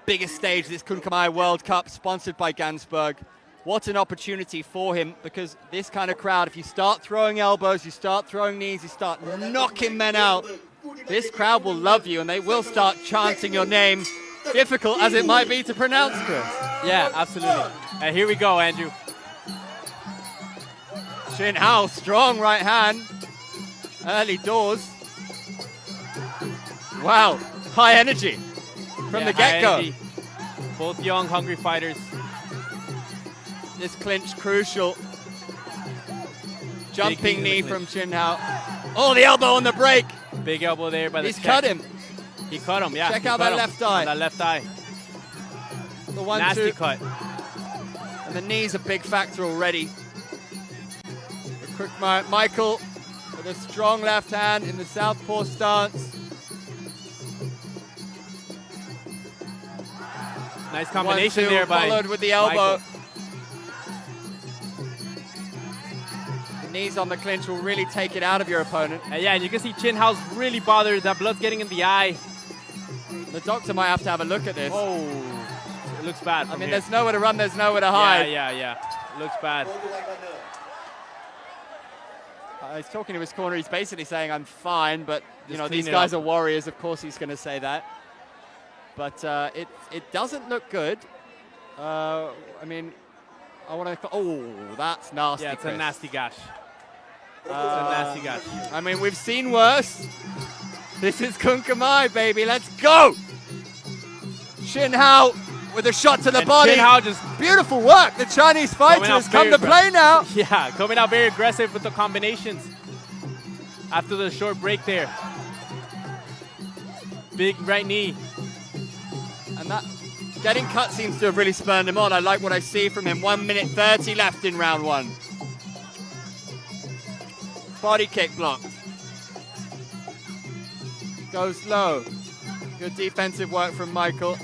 biggest stage, this Kun Khmer World Cup, sponsored by GANZBERG. What an opportunity for him, because this kind of crowd, if you start throwing elbows, you start throwing knees, you start knocking men out, this crowd will love you and they will start chanting your name, difficult as it might be to pronounce, Chris. Yeah, absolutely. And here we go, Andrew. Shin Hao, strong right hand, early doors. Wow, high energy from the get-go. Both young, hungry fighters. This clinch crucial. Jumping knee from Shin Hao. Oh, the elbow on the break. Big elbow there by the He's cut him. He cut him, yeah. Check out that left eye. That left eye. The 1-2. Nasty cut. And the knee's a big factor already. Michael with a strong left hand in the southpaw stance. Nice combination there by followed with the elbow. Michael. The knees on the clinch will really take it out of your opponent. And yeah, and you can see Shin Hao's really bothered. That blood's getting in the eye. The doctor might have to have a look at this. Oh, it looks bad. I mean, there's nowhere to run, there's nowhere to hide. Yeah. It looks bad. He's talking to his corner. He's basically saying, I'm fine, but you know, these clean it guys up. are warriors. Of course he's going to say that. But it doesn't look good. I mean, I want to... Oh, that's nasty, Yeah, it's Chris. a nasty gash. It's a nasty gash. I mean, we've seen worse. This is Kun Khmer, baby. Let's go! Shin Hao with a shot to the body. Shin Hao just... Beautiful work. The Chinese fighter has come to play now. Yeah, coming out very aggressive with the combinations after the short break there. Big right knee. And that getting cut seems to have really spurred him on. I like what I see from him. 1 minute 30 left in round one. Body kick blocked. Goes low. Good defensive work from Michael.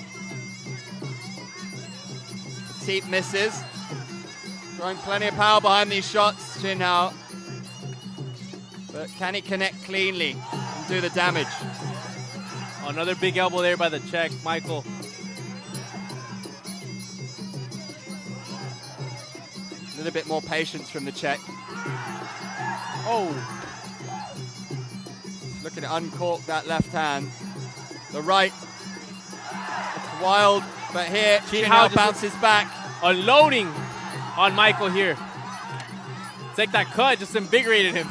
Teep misses. Throwing plenty of power behind these shots, Shin Hao. But can he connect cleanly and do the damage? Another big elbow there by the Czech, Michael. A little bit more patience from the Czech. Oh. Looking to uncork that left hand. The right. It's wild, but here Shin Hao bounces back. Unloading on Michael here. It's like that cut just invigorated him.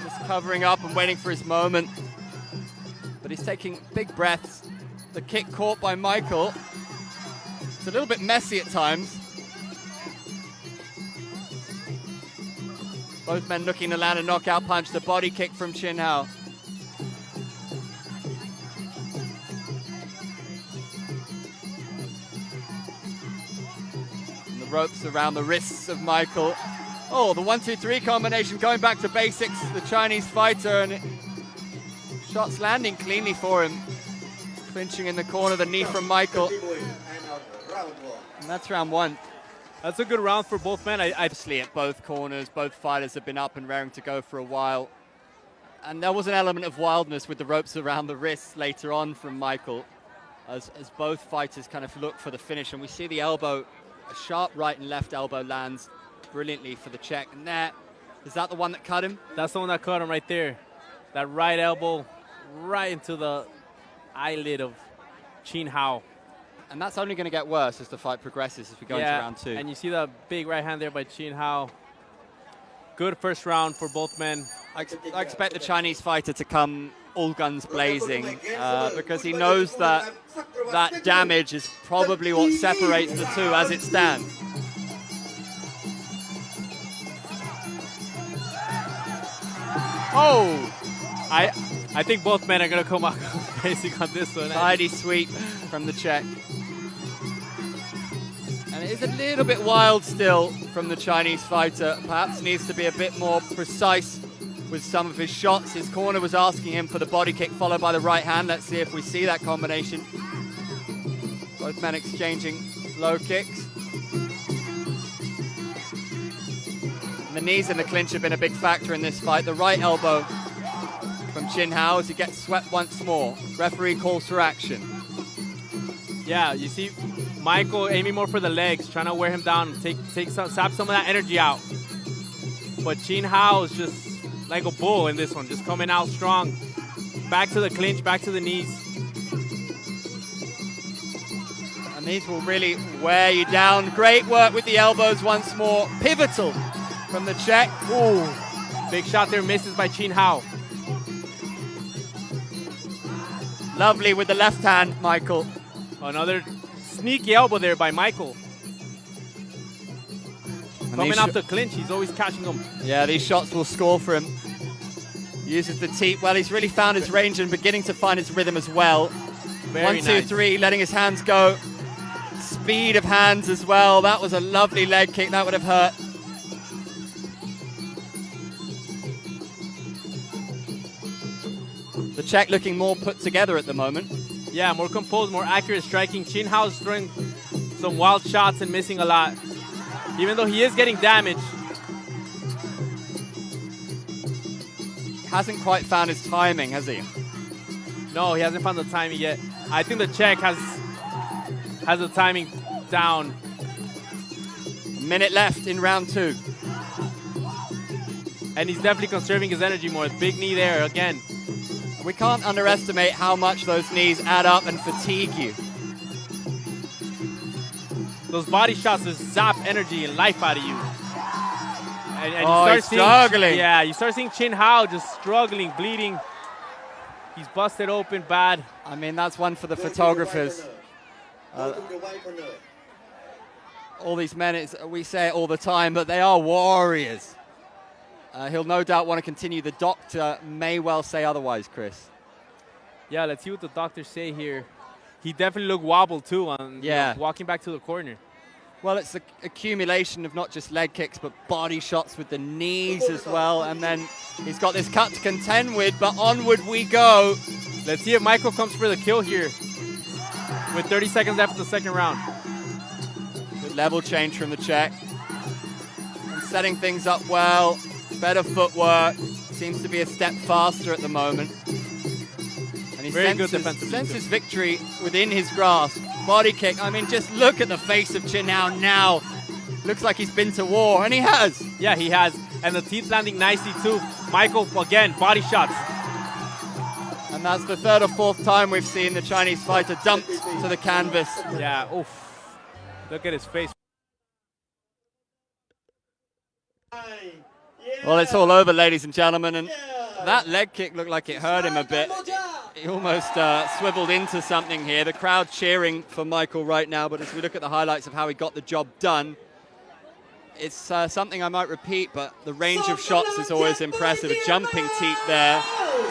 Just covering up and waiting for his moment. But he's taking big breaths. The kick caught by Michael. It's a little bit messy at times. Both men looking to land a knockout punch. The body kick from Shin Hao. And the ropes around the wrists of Michael. Oh, the 1-2-3 combination going back to basics. The Chinese fighter, and shots landing cleanly for him. Clinching in the corner, the knee from Michael. And that's round one. That's a good round for both men. Obviously at both corners, both fighters have been up and raring to go for a while. And there was an element of wildness with the ropes around the wrists later on from Michael, as both fighters kind of look for the finish. And we see the elbow, a sharp right and left elbow lands brilliantly for the Czech. And there, is that the one that cut him? That's the one that cut him right there. That right elbow right into the eyelid of Shin Hao. And that's only going to get worse as the fight progresses as we go into round two. And you see the big right hand there by Shin Hao. Good first round for both men. I expect the Chinese fighter to come all guns blazing because he knows that that damage is probably what separates the two as it stands. Oh! I think both men are going to come out basic on this one. Tidy sweep from the Czech. And it is a little bit wild still from the Chinese fighter. Perhaps needs to be a bit more precise with some of his shots. His corner was asking him for the body kick followed by the right hand. Let's see if we see that combination. Both men exchanging low kicks. And the knees in the clinch have been a big factor in this fight. The right elbow from Chin Hao as he gets swept once more. Referee calls for action. Yeah, you see Michael aiming more for the legs, trying to wear him down, sap some of that energy out. But Chin Hao is just like a bull in this one, just coming out strong. Back to the clinch, back to the knees. And these will really wear you down. Great work with the elbows once more. Pivotal from the Czech. Ooh, big shot there, misses by Chin Hao. Lovely with the left hand, Michael. Another sneaky elbow there by Michael. And coming off the clinch, he's always catching them. Yeah, these shots will score for him. Uses the teep. Well, he's really found his range and beginning to find his rhythm as well. Very 1, 2, nice. 3, letting his hands go. Speed of hands as well. That was a lovely leg kick. That would have hurt. The Czech looking more put together at the moment. Yeah, more composed, more accurate striking. Chin Hao's throwing some wild shots and missing a lot. Even though he is getting damaged. Hasn't quite found his timing, has he? No, he hasn't found the timing yet. I think the Czech has the timing down. A minute left in round 2. And he's definitely conserving his energy more. Big knee there again. We can't underestimate how much those knees add up and fatigue you. Those body shots just zap energy and life out of you. And he's struggling. Yeah, you start seeing Chin Hao just struggling, bleeding. He's busted open bad. I mean, that's one for the photographers. All these men, we say it all the time, but they are warriors. He'll no doubt want to continue. The doctor may well say otherwise, Chris. Yeah, let's see what the doctors say here. He definitely looked wobbled too on walking back to the corner. Well, it's the accumulation of not just leg kicks, but body shots with the knees as well. And then he's got this cut to contend with, but onward we go. Let's see if Michael comes for the kill here with 30 seconds left of the second round. Good level change from the Czech. And setting things up well. Better footwork. Seems to be a step faster at the moment. And he senses victory within his grasp. Body kick. I mean, just look at the face of Chin Hao now. Looks like he's been to war, and he has. Yeah, he has. And the teeth landing nicely too. Michael, again, body shots. And that's the 3rd or 4th time we've seen the Chinese fighter dumped to the canvas. Yeah, oof. Look at his face. Well, it's all over, ladies and gentlemen, and that leg kick looked like it hurt him a bit. He almost swiveled into something here. The crowd cheering for Michael right now, but as we look at the highlights of how he got the job done, it's something I might repeat, but the range of shots is always impressive. A jumping teep there.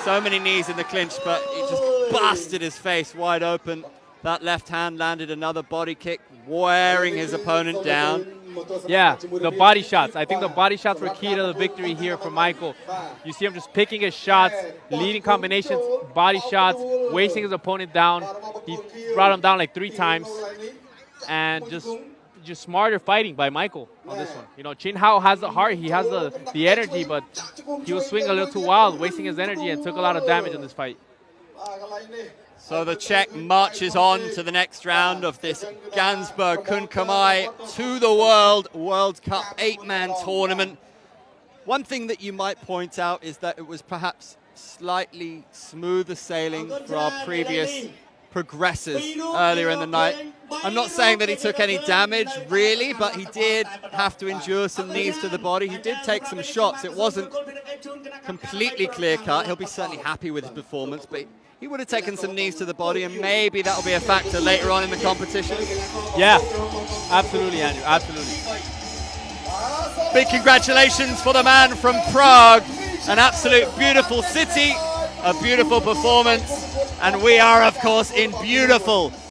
So many knees in the clinch, but he just busted his face wide open. That left hand landed another body kick, wearing his opponent down. Yeah, the body shots. I think the body shots were key to the victory here for Michael. You see him just picking his shots, leading combinations, body shots, wasting his opponent down. He brought him down like 3 times. And just smarter fighting by Michael on this one. You know, Chin Hao has the heart, he has the energy, but he was swinging a little too wild, wasting his energy, and took a lot of damage in this fight. So the Czech marches on to the next round of this GANZBERG Kun Khmer to the World Cup 8-man tournament. One thing that you might point out is that it was perhaps slightly smoother sailing for our previous progressors earlier in the night. I'm not saying that he took any damage, really, but he did have to endure some knees to the body. He did take some shots. It wasn't completely clear-cut. He'll be certainly happy with his performance, but he would have taken some knees to the body, and maybe that'll be a factor later on in the competition. Yeah, absolutely, Andrew, absolutely. Big congratulations for the man from Prague. An absolute beautiful city, a beautiful performance, and we are, of course, in beautiful